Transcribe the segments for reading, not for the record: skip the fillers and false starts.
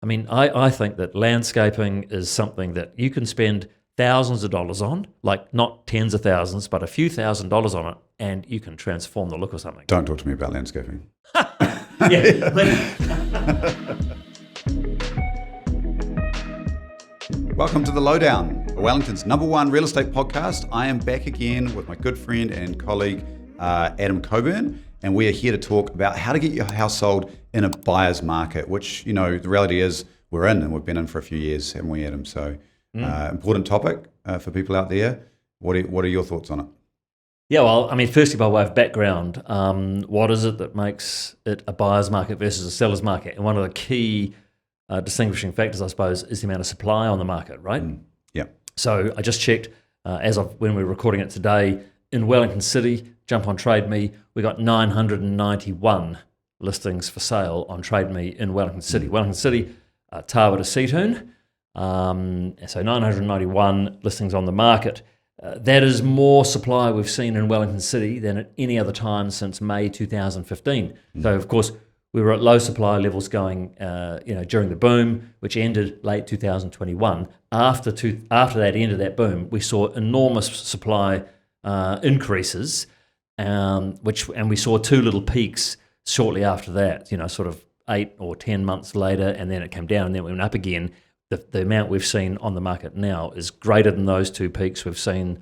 I mean, I think that landscaping is something that you can spend thousands of dollars on, like not tens of thousands, but a few $1,000s on it, and you can transform the look of something. Don't talk to me about landscaping. Welcome to The Lowdown, Wellington's #1 real estate podcast. I am back again with my good friend and colleague, Adam Coburn, and we are here to talk about how to get your house sold in a buyer's market, which, you know, the reality is we're in, and we've been in for a few years, haven't we, Adam? So important topic for people out there. What are your thoughts on it? Yeah, well, I mean, firstly, by way of background, what is it that makes it a buyer's market versus a seller's market? And one of the key distinguishing factors, I suppose, is the amount of supply on the market, right? Yeah. So I just checked, as of when we were recording it today, in Wellington City, jump on Trade Me, we got 991 listings for sale on Trade Me in Wellington City. Wellington City, Tawa to Seatoon, so 991 listings on the market. That is more supply we've seen in Wellington City than at any other time since May 2015. So, of course, we were at low supply levels going, during the boom, which ended late 2021. After that end of that boom, we saw enormous supply increases, and we saw two little peaks shortly after that. You know, sort of 8 or 10 months later, and then it came down, and then it went up again. The amount we've seen on the market now is greater than those two peaks we've seen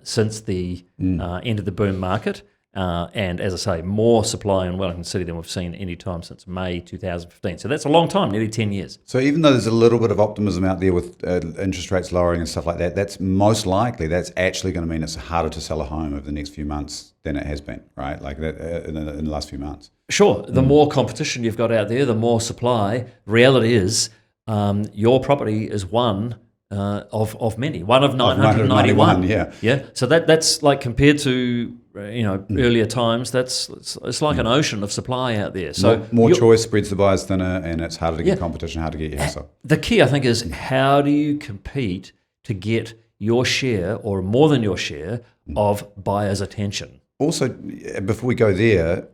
since the end of the boom market. And as I say, more supply in Wellington City than we've seen any time since May 2015. So that's a long time, nearly 10 years. So even though there's a little bit of optimism out there with interest rates lowering and stuff like that, that's most likely that's actually going to mean it's harder to sell a home over the next few months than it has been, right? Like that in the last few months. Sure. The more competition you've got out there, the more supply. Reality is your property is one of many, one of 991. Yeah. So that's like compared to earlier times. It's like an ocean of supply out there. So more choice spreads the buyers thinner, and it's harder to get competition, harder to get your house sold. The key, I think, is how do you compete to get your share or more than your share of buyers' attention? Also, before we go there,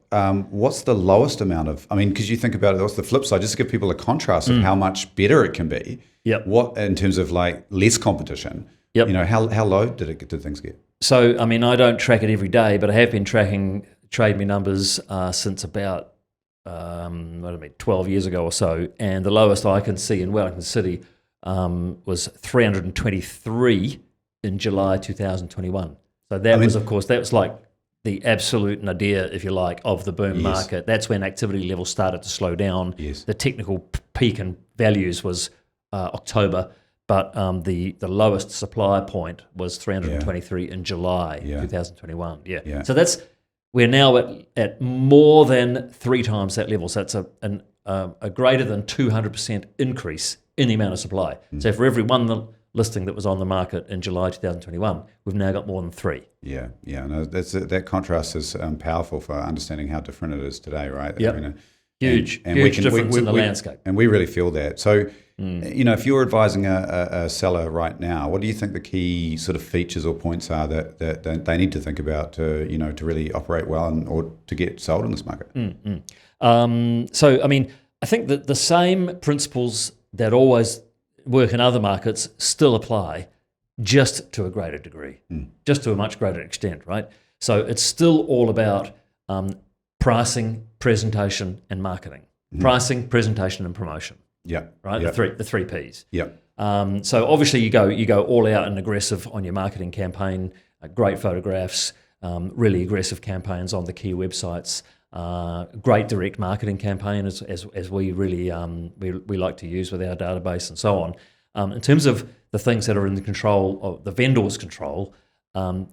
what's the lowest amount of, because you think about it, what's the flip side? Just to give people a contrast of how much better it can be. Yep. What, in terms of like less competition, how low did things get? So, I don't track it every day, but I have been tracking Trade Me numbers since about 12 years ago or so. And the lowest I can see in Wellington City was 323 in July 2021. So that was like the absolute nadir, if you like, of the boom market. That's when activity levels started to slow down. Yes. The technical peak in values was October, but the lowest supply point was 323 in July 2021. Yeah. So we're now at more than 3 times that level. So it's a greater than 200% increase in the amount of supply. So for every one listing that was on the market in July 2021, we've now got more than 3. Yeah. No, that contrast is powerful for understanding how different it is today, right? Yep. Huge difference in the landscape. And we really feel that. So, if you're advising a seller right now, what do you think the key sort of features or points are that they need to think about to really operate well or to get sold in this market? So, I think that the same principles that always work in other markets still apply, just to a greater degree, just to a much greater extent, right? So it's still all about pricing, presentation, and marketing. Pricing, presentation, and promotion. Yeah. Right. Yeah. The three Ps. Yeah. So obviously you go all out and aggressive on your marketing campaign. Great photographs, really aggressive campaigns on the key websites. Great direct marketing campaign as we really we like to use with our database and so on. In terms of the things that are in the control of the vendor's control,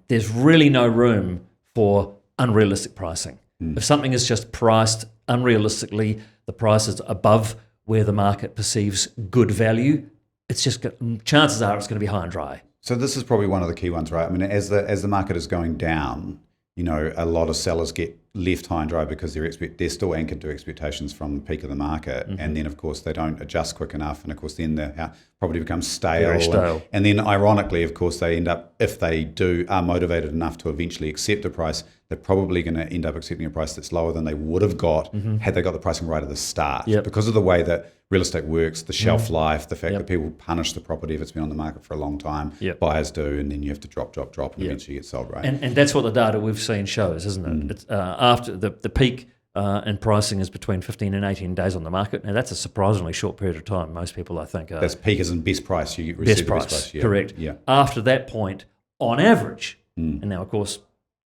there's really no room for unrealistic pricing. If something is just priced unrealistically, the price is above where the market perceives good value, it's just chances are it's going to be high and dry. So this is probably one of the key ones, right? As the market is going down, a lot of sellers get left high and dry because they're still anchored to expectations from the peak of the market, and then of course they don't adjust quick enough, and of course then the property becomes stale. And then ironically, of course, they end up, if they are motivated enough to eventually accept a price, they're probably going to end up accepting a price that's lower than they would have got had they got the pricing right at the start. Yep. Because of the way that real estate works, the shelf life, the fact that people punish the property if it's been on the market for a long time. Buyers do, and then you have to drop, and eventually get sold, right? And that's what the data we've seen shows, isn't it? It's, after the peak in pricing is between 15 and 18 days on the market. Now, that's a surprisingly short period of time. Most people, I think, that's peak as in best price. You receive best the price, best price. correct. Yeah. After that point, on average, and now, of course,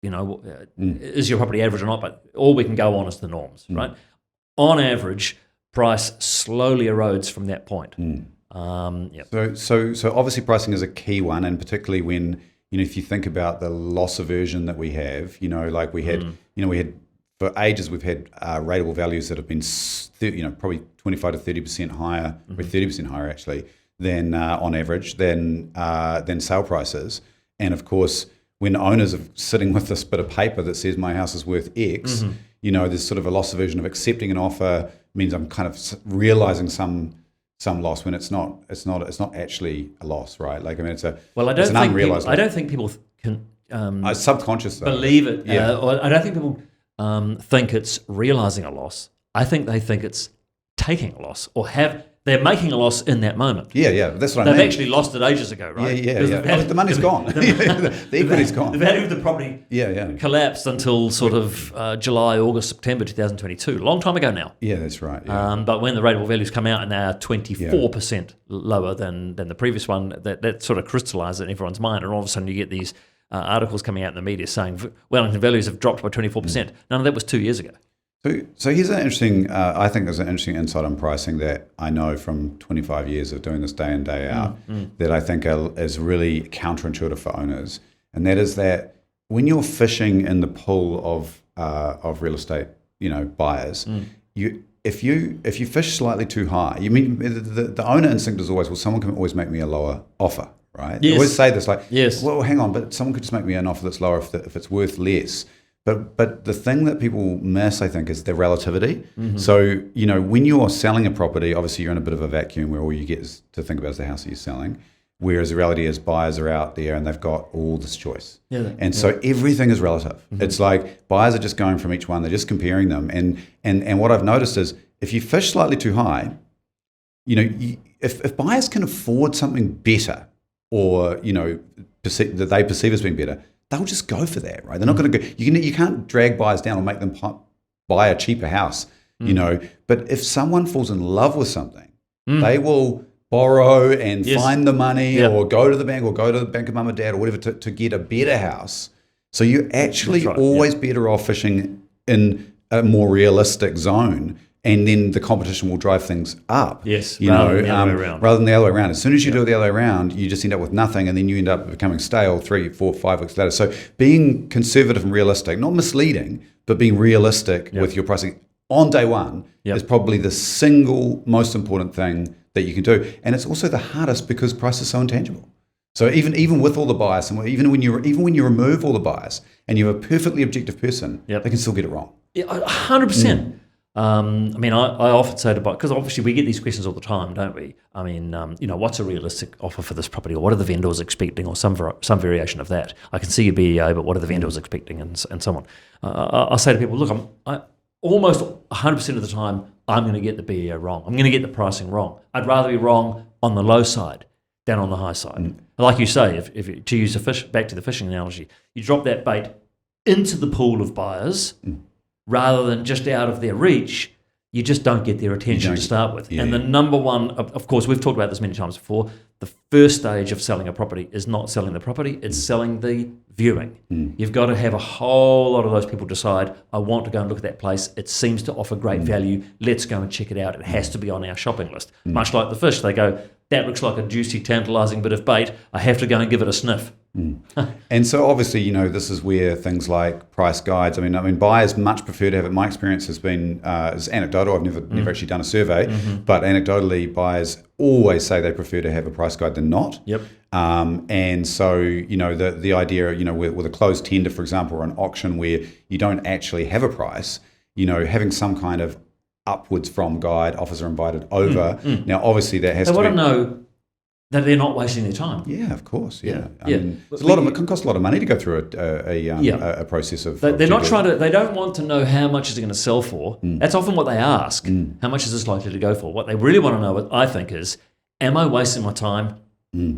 is your property average or not? But all we can go on is the norms, right? On average, price slowly erodes from that point. So obviously pricing is a key one, and particularly when, if you think about the loss aversion that we have, like we had, we had for ages, we've had rateable values that have been, probably 25 to 30% higher, or 30% higher actually, than on average than sale prices. And of course, when owners are sitting with this bit of paper that says my house is worth X, there's sort of a loss aversion of accepting an offer means I'm kind of realizing some loss when it's not actually a loss, right? Like, I mean, it's an unrealized loss. I don't think people can it's subconscious though. Believe it. Or I don't think people think it's realizing a loss. I think they think it's taking a loss, or they're making a loss in that moment. Yeah, that's what I mean. They've actually lost it ages ago, right? Yeah. The money's gone. The equity's gone. The value of the property collapsed until sort of July, August, September 2022. A long time ago now. Yeah, that's right. Yeah. But when the rateable values come out and they are 24% lower than the previous one, that sort of crystallizes in everyone's mind, and all of a sudden you get these articles coming out in the media saying Wellington values have dropped by 24%. None of that was 2 years ago. So here's an interesting, I think there's an interesting insight on pricing that I know from 25 years of doing this day in, day out, that I think is really counterintuitive for owners. And that is that when you're fishing in the pool of real estate, buyers, if you fish slightly too high, the owner instinct is always, well, someone can always make me a lower offer, right? They always say this, like, well, hang on, but someone could just make me an offer that's lower if it's worth less. But the thing that people miss, I think, is the relativity. So, when you're selling a property, obviously you're in a bit of a vacuum where all you get is to think about is the house that you're selling. Whereas the reality is buyers are out there and they've got all this choice. So everything is relative. It's like buyers are just going from each one, they're just comparing them. And what I've noticed is if you fish slightly too high, if buyers can afford something better or, that they perceive as being better, they'll just go for that, right? They're not going to go. You can't drag buyers down or make them buy a cheaper house, But if someone falls in love with something, they will borrow and find the money, or go to the bank, or go to the bank of mum and dad, or whatever, to get a better house. So you're actually always better off fishing in a more realistic zone. And then the competition will drive things up. Rather than the other way around. Rather than the other way around. As soon as you do it the other way around, you just end up with nothing, and then you end up becoming stale 3, 4, 5 weeks later. So being conservative and realistic, not misleading, but being realistic with your pricing on day one is probably the single most important thing that you can do. And it's also the hardest because price is so intangible. So even with all the bias, and even when you remove all the bias and you have a perfectly objective person, they can still get it wrong. 100%. I often say to buyers, because obviously we get these questions all the time, don't we? I mean, what's a realistic offer for this property, or what are the vendors expecting, or some variation of that. I can see your BEA, but what are the vendors expecting, and so on. I say to people, look, I almost 100% of the time, I'm going to get the BEA wrong. I'm going to get the pricing wrong. I'd rather be wrong on the low side than on the high side. Like you say, if to use back to the fishing analogy, you drop that bait into the pool of buyers. Rather than just out of their reach, you just don't get their attention to start with. And the number one, of course, we've talked about this many times before, the first stage of selling a property is not selling the property, it's selling the viewing. You've got to have a whole lot of those people decide, I want to go and look at that place, it seems to offer great value, let's go and check it out, it has to be on our shopping list. Much like the fish, they go, that looks like a juicy, tantalising bit of bait, I have to go and give it a sniff. And so obviously, this is where things like price guides, I mean, buyers much prefer to have it. My experience has been, is anecdotal, I've never actually done a survey, but anecdotally, buyers always say they prefer to have a price guide than not. And so, the idea, with a closed tender, for example, or an auction where you don't actually have a price, having some kind of upwards from guide, offers are invited over. Now, obviously that has to be... I want to know that they're not wasting their time. Yeah, of course. Yeah, Yeah. I mean, it can cost a lot of money to go through a process of. They're not trying to. They don't want to know how much is it going to sell for. That's often what they ask. How much is this likely to go for? What they really want to know, I think, is, am I wasting my time?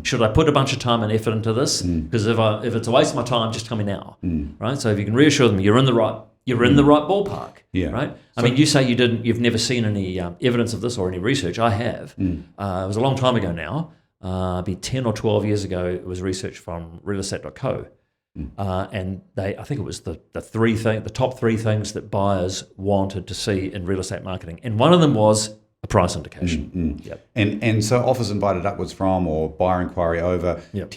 Should I put a bunch of time and effort into this? Because if it's a waste of my time, just tell me now, right? So if you can reassure them you're in the right ballpark, right? I mean, you say you've never seen any evidence of this or any research. I have. It was a long time ago now. Be 10 or 12 years ago, it was research from realestate.co. And I think it was the top three things that buyers wanted to see in real estate marketing. And one of them was a price indication. Yep. And so offers invited upwards from or buyer inquiry over Yep.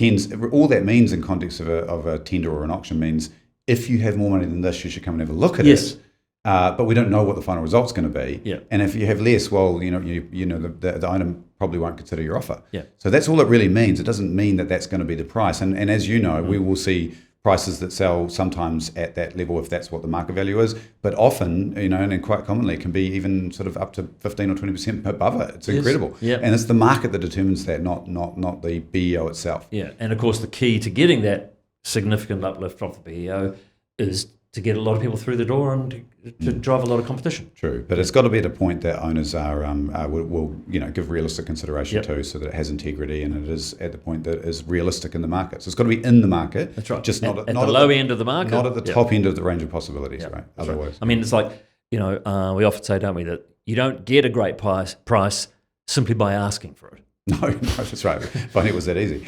all that means in context of a tender or an auction means if you have more money than this, you should come and have a look at it. But we don't know what the final result's going to be. Yeah. And if you have less, well, the owner probably won't consider your offer. Yeah. So that's all it really means. It doesn't mean that that's going to be the price. And as you know, we will see prices that sell sometimes at that level if that's what the market value is. But often, and quite commonly, it can be even sort of up to 15 or 20% above it. It's incredible. Yep. And it's the market that determines that, not the BEO itself. Yeah. And of course, the key to getting that significant uplift from the BEO is to get a lot of people through the door and to drive a lot of competition. True, but it's got to be at a point that owners will give realistic consideration to, so that it has integrity and it is at the point that is realistic in the market. So it's got to be in the market. That's right. Just not at the low end of the market, not at the top end of the range of possibilities. Right. Otherwise, right. I mean, it's like we often say, don't we, that you don't get a great price simply by asking for it. No, that's right. If only it was that easy.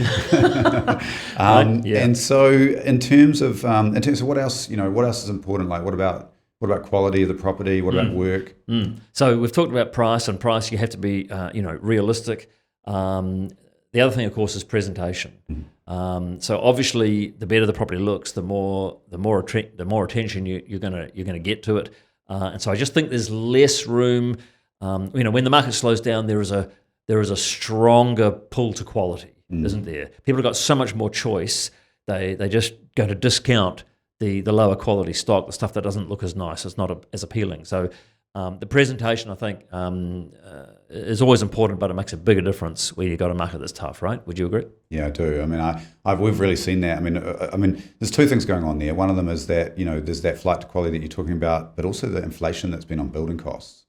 And so, in terms of what else, what else is important? Like, what about quality of the property? What about work? So we've talked about price, and price you have to be, realistic. The other thing, of course, is presentation. So obviously, the better the property looks, the more attention you're gonna get to it. And so I just think there's less room. When the market slows down, there is a stronger pull to quality, isn't there? People have got so much more choice. They just go to discount the lower quality stock, the stuff that doesn't look as nice, it's not as appealing. So the presentation, I think, is always important, but it makes a bigger difference where you've got a market that's tough, right? Would you agree? Yeah, I do. I mean, we've really seen that. I mean, there's two things going on there. One of them is that there's that flight to quality that you're talking about, but also the inflation that's been on building costs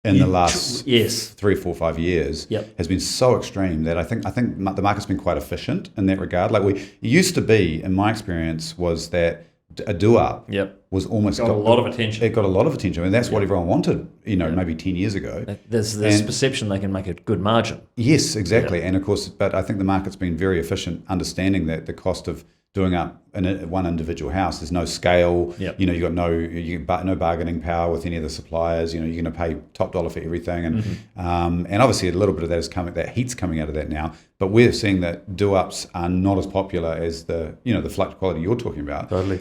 in the last 3, 4, 5 years has been so extreme that I think the market's been quite efficient in that regard. Like it used to be, in my experience, was that a do-up was almost got a lot of attention. It got a lot of attention. I mean, that's what everyone wanted, maybe 10 years ago. There's this perception they can make a good margin. Yes, exactly. And of course, but I think the market's been very efficient, understanding that the cost of doing up one individual house, there's no scale. You've got no bargaining power with any of the suppliers. You're going to pay top dollar for everything, and obviously a little bit of that is that heat's coming out of that now. But we're seeing that do-ups are not as popular as the flight quality you're talking about. Totally.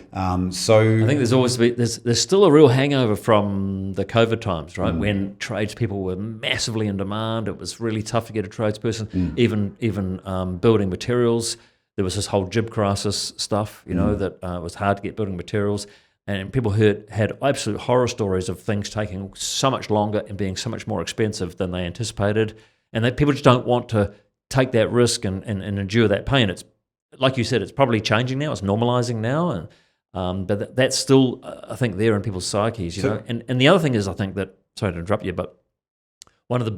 So I think there's still a real hangover from the COVID times, right? When tradespeople were massively in demand, it was really tough to get a tradesperson. Even building materials. There was this whole jib crisis stuff, that was hard to get building materials. And people had absolute horror stories of things taking so much longer and being so much more expensive than they anticipated. And that people just don't want to take that risk and endure that pain. It's like you said, it's probably changing now. It's normalizing now. And but that's still, I think, there in people's psyches, know. And the other thing is, I think that, sorry to interrupt you, but one of the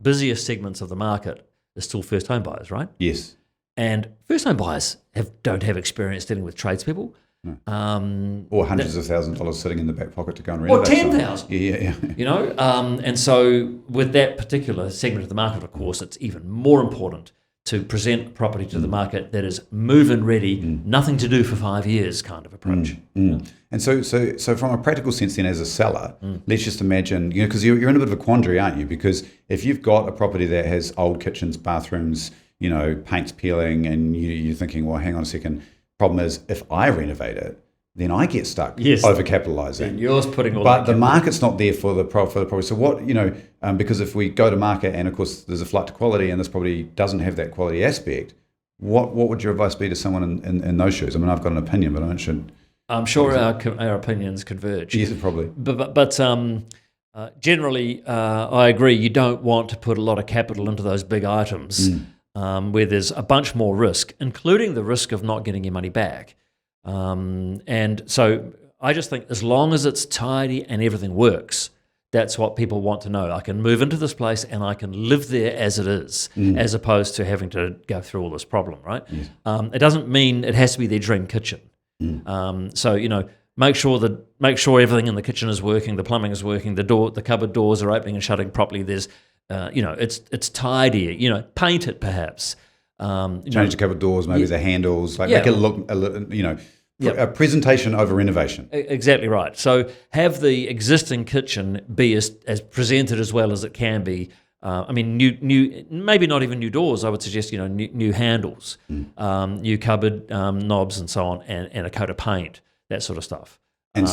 busiest segments of the market is still first home buyers, right? Yes. And first-home buyers don't have experience dealing with tradespeople. No. Or hundreds of thousands of dollars sitting in the back pocket to go and renovate. Or 10,000. Yeah. And so with that particular segment of the market, of course, it's even more important to present property to the market that is move-in ready, nothing to do for 5 years kind of approach. And so from a practical sense then, as a seller, let's just imagine, because you're in a bit of a quandary, aren't you? Because if you've got a property that has old kitchens, bathrooms, paint's peeling, and you're thinking, well, hang on a second. Problem is, if I renovate it, then I get stuck overcapitalizing. And yours putting all but the market's not there for the property. So what, because if we go to market and of course there's a flight to quality and this property doesn't have that quality aspect, what would your advice be to someone in those shoes? I mean, I've got an opinion, but I'm sure our opinions converge. Yes, probably. But generally, I agree. You don't want to put a lot of capital into those big items. where there's a bunch more risk, including the risk of not getting your money back. And so I just think as long as it's tidy and everything works, that's what people want to know. I can move into this place and I can live there as it is, as opposed to having to go through all this problem, right? Yes. It doesn't mean it has to be their dream kitchen. So make sure everything in the kitchen is working, the plumbing is working, the cupboard doors are opening and shutting properly. There's, it's tidy. Paint it perhaps. Change the cupboard doors, maybe the handles, make it look a little, a presentation over renovation. Exactly right. So have the existing kitchen be as presented as well as it can be. New, maybe not even new doors. I would suggest new handles, new cupboard knobs, and so on, and a coat of paint, that sort of stuff. And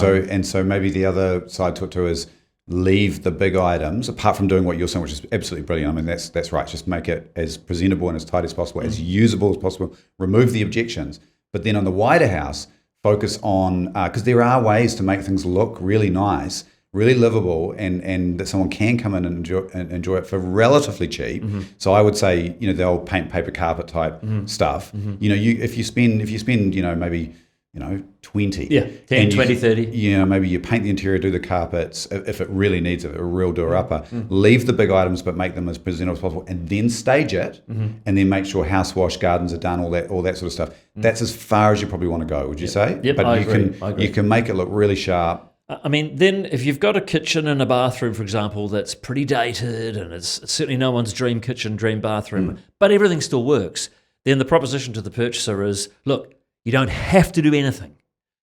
so maybe the other side to it too is leave the big items, apart from doing what you're saying, which is absolutely brilliant. I mean, that's right. Just make it as presentable and as tidy as possible, as usable as possible. Remove the objections. But then on the wider house, focus on, because there are ways to make things look really nice, really livable, and that someone can come in and enjoy it for relatively cheap. So I would say, the old paint paper carpet type stuff. If you spend maybe 20. 10, 20, 30. Maybe you paint the interior, do the carpets, if it really needs it, a real doer-upper. Leave the big items, but make them as presentable as possible, and then stage it, and then make sure house wash, gardens are done, all that sort of stuff. That's as far as you probably want to go, would you say? Yep, but I you agree. can make it look really sharp. Then if you've got a kitchen and a bathroom, for example, that's pretty dated, and it's certainly no one's dream kitchen, dream bathroom, but everything still works, then the proposition to the purchaser is, look, you don't have to do anything.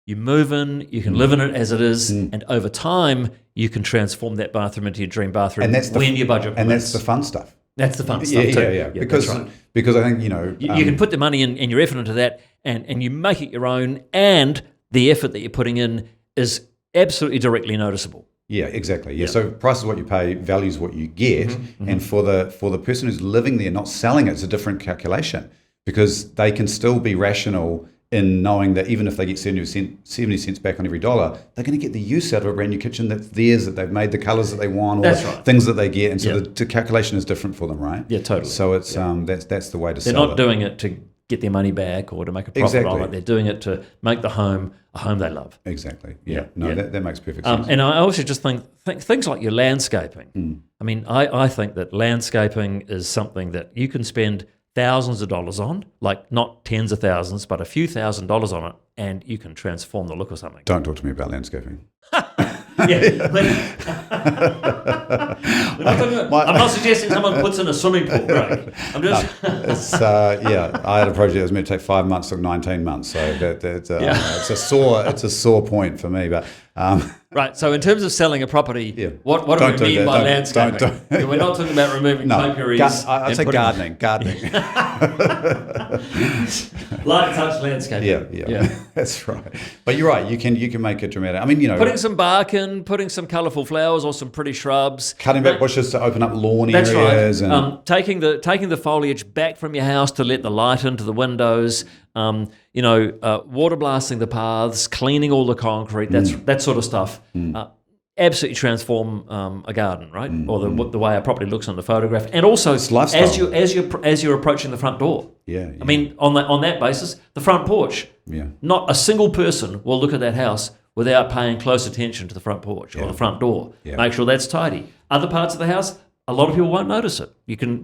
You move in, you can live in it as it is, and over time, you can transform that bathroom into your dream bathroom when your budget permits. And that's the fun stuff. That's the fun stuff too. Yeah. Because I think, you can put the money in and your effort into that, and you make it your own, and the effort that you're putting in is absolutely directly noticeable. Yeah, exactly. Yeah. So price is what you pay, value is what you get. And for the person who's living there, not selling it, it's a different calculation, because they can still be rational in knowing that even if they get 70 cents back on every dollar, they're going to get the use out of a brand new kitchen that's theirs, that they've made the colours that they want, or things that they get. And so the calculation is different for them, right? Yeah, totally. So it's that's the way to sell it. They're not doing it to get their money back or to make a profit on it. They're doing it to make the home a home they love. Exactly. Yeah. That makes perfect sense. And I also just think things like your landscaping. I mean, I think that landscaping is something that you can spend thousands of dollars on, like not tens of thousands, but a few $1,000s on it, and you can transform the look of something. Don't talk to me about landscaping. I'm not suggesting someone puts in a swimming pool, Greg. I'm just. I had a project that was meant to take 5 months, took 19 months. So it's a sore point for me. But right. So in terms of selling a property, what do we mean by landscaping? We're not talking about removing topiaries. I'd say gardening. Light touch landscaping. Yeah, that's right. But you're right. You can make it dramatic. I mean, putting some bark in, putting some colourful flowers or some pretty shrubs, cutting back bushes to open up lawn that's areas, right. And taking the foliage back from your house to let the light into the windows. Water blasting the paths, cleaning all the concrete. That sort of stuff. Absolutely transform a garden, right? Or the way a property looks on the photograph, and also as you're approaching the front door. Yeah. I mean, on that basis, the front porch. Yeah. Not a single person will look at that house without paying close attention to the front porch or the front door. Yeah. Make sure that's tidy. Other parts of the house, a lot of people won't notice it. You can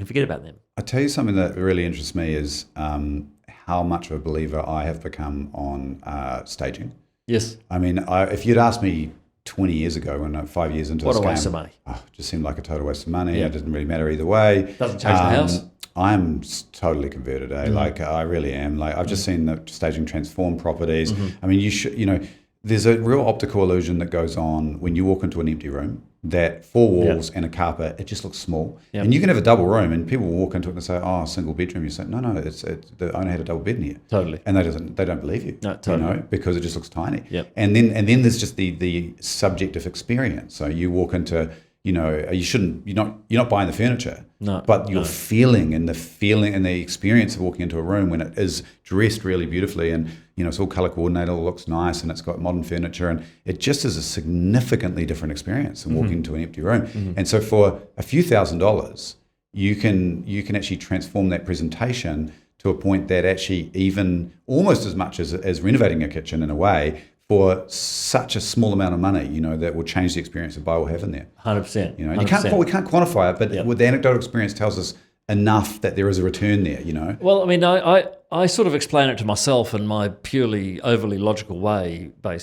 forget about them. I tell you something that really interests me is how much of a believer I have become on staging. Yes. I mean, if you'd asked me 20 years ago, when 5 years into this game, what a waste of money. It just seemed like a total waste of money. It didn't really matter either way. Doesn't change the house. I'm totally converted, Like I really am. Like I've just seen the staging transform properties. I mean, there's a real optical illusion that goes on when you walk into an empty room, that 4 walls and a carpet, it just looks small. Yep. And you can have a double room and people will walk into it and say, oh, a single bedroom. You say, no, the owner had a double bed in here. Totally. And they don't believe you. No, totally. Because it just looks tiny. Yep. And then there's just the subjective experience. So you walk into, you're not buying the furniture. No, but you're feeling and the experience of walking into a room when it is dressed really beautifully and it's all color coordinated, it looks nice, and it's got modern furniture, and it just is a significantly different experience than walking into an empty room. And so for a few $1,000s, you can actually transform that presentation to a point that actually even almost as much as renovating a kitchen in a way for such a small amount of money, that will change the experience a buyer will have in there. 100%. And we can't quantify it, but with the anecdotal experience tells us enough that there is a return there, Well, I mean, I sort of explain it to myself in my purely overly logical way by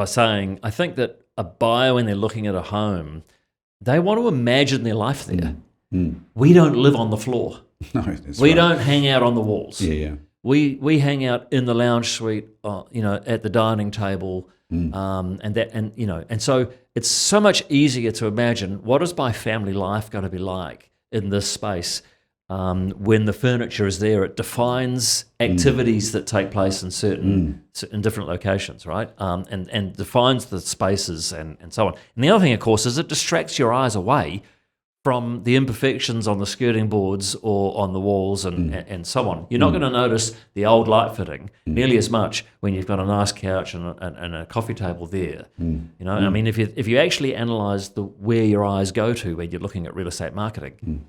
saying I think that a buyer, when they're looking at a home, they want to imagine their life there. We don't live on the floor. No, that's we right. don't hang out on the walls. Yeah. We hang out in the lounge suite, at the dining table, and so it's so much easier to imagine what is my family life going to be like in this space when the furniture is there. It defines activities that take place in in different locations, right? And defines the spaces and so on. And the other thing, of course, is it distracts your eyes away from the imperfections on the skirting boards or on the walls and so on. You're not going to notice the old light fitting nearly as much when you've got a nice couch and a coffee table there. I mean, if you actually analyse where your eyes go to when you're looking at real estate marketing,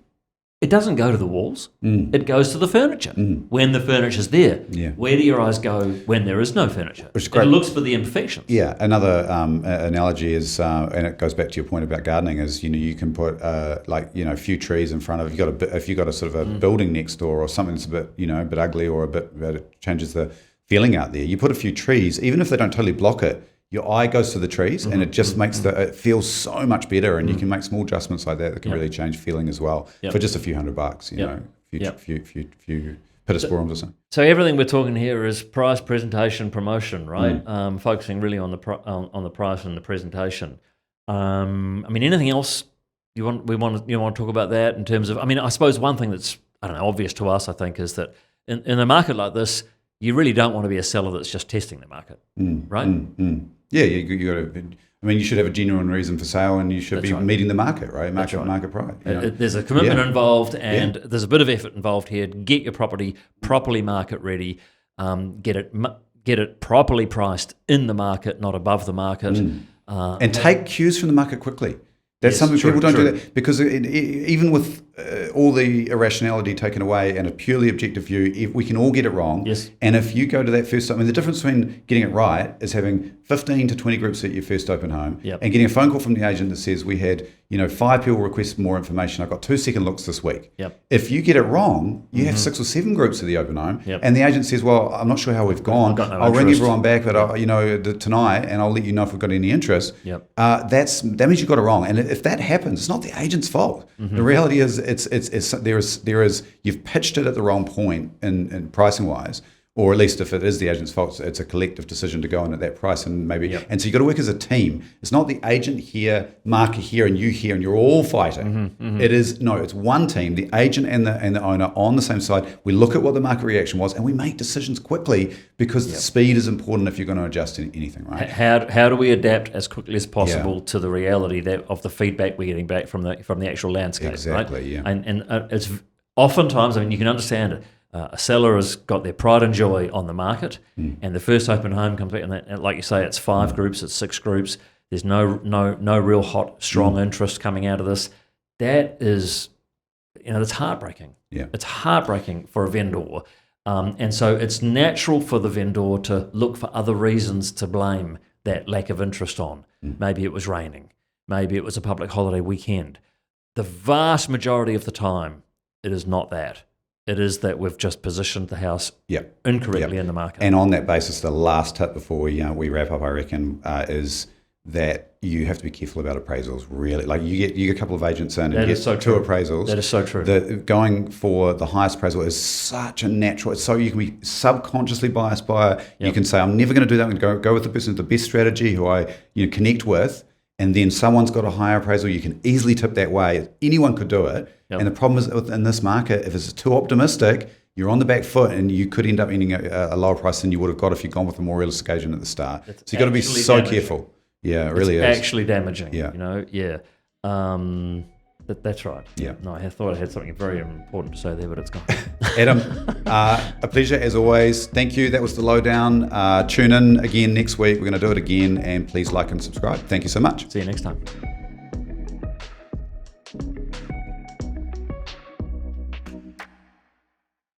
it doesn't go to the walls. It goes to the furniture when the furniture's there. Yeah. Where do your eyes go when there is no furniture? Which is great. It looks for the imperfections. Yeah, another analogy is, and it goes back to your point about gardening, is you can put a few trees in front of if you got a sort of a building next door or something that's a bit a bit ugly or it changes the feeling out there. You put a few trees, even if they don't totally block it, your eye goes to the trees and it just makes it feels so much better, and you can make small adjustments like that can really change feeling as well for just a few $100, few pittosporums or something. So everything we're talking here is price, presentation, promotion, right? Focusing really on the price and the presentation. I mean, anything else you want to talk about that in terms of? I mean, I suppose one thing that's obvious to us, I think, is that in a market like this, you really don't want to be a seller that's just testing the market, right? Yeah, you got to. I mean, you should have a genuine reason for sale, and you should be meeting the market, right? Market price. There's a commitment involved, and there's a bit of effort involved here. Get your property properly market ready. Get it properly priced in the market, not above the market, and take cues from the market quickly. That's something people don't do that because even with all the irrationality taken away and a purely objective view, we can all get it wrong. Yes. And if you go to that first, the difference between getting it right is having 15 to 20 groups at your first open home and getting a phone call from the agent that says we had 5 people request more information. I got 2 second looks this week. Yep. If you get it wrong, you have 6 or 7 groups at the open home, and the agent says, "Well, I'm not sure how we've gone. I'll ring everyone back, but tonight, and I'll let you know if we've got any interest." Yep. That means you got it wrong, and if that happens, it's not the agent's fault. The reality is, there is you've pitched it at the wrong point in pricing wise. Or at least if it is the agent's fault, it's a collective decision to go in at that price, and and so you've got to work as a team. It's not the agent here, market here, and you here, and you're all fighting. It's one team, the agent and the owner on the same side. We look at what the market reaction was, and we make decisions quickly because the speed is important if you're going to adjust anything, right? How do we adapt as quickly as possible to the reality of the feedback we're getting back from the actual landscape? Exactly, right? yeah. And it's oftentimes, you can understand it. A seller has got their pride and joy on the market, and the first open home comes back, and like you say, it's 5 groups, it's 6 groups. There's no real hot, strong interest coming out of this. That is, that's heartbreaking. Yeah. It's heartbreaking for a vendor, and so it's natural for the vendor to look for other reasons to blame that lack of interest on. Maybe it was raining, maybe it was a public holiday weekend. The vast majority of the time, it is not that. It is that we've just positioned the house incorrectly in the market. And on that basis, the last tip before we wrap up, I reckon, is that you have to be careful about appraisals. Really, like you get a couple of agents in and you get 2 appraisals. That is so true. Going for the highest appraisal is such a natural. It's so you can be subconsciously biased by it. You can say, I'm never going to do that. I'm going to go with the person with the best strategy who I connect with. And then someone's got a higher appraisal, you can easily tip that way. Anyone could do it. Yep. And the problem is in this market, if it's too optimistic, you're on the back foot and you could end up ending a lower price than you would have got if you'd gone with a more realistic agent at the start. So you've got to be so careful. Yeah, it really is. It's actually damaging. Yeah. That's right. Yeah. No, I thought I had something very important to say there, but it's gone. Adam, a pleasure as always. Thank you. That was the lowdown. Tune in again next week. We're going to do it again, and please like and subscribe. Thank you so much. See you next time.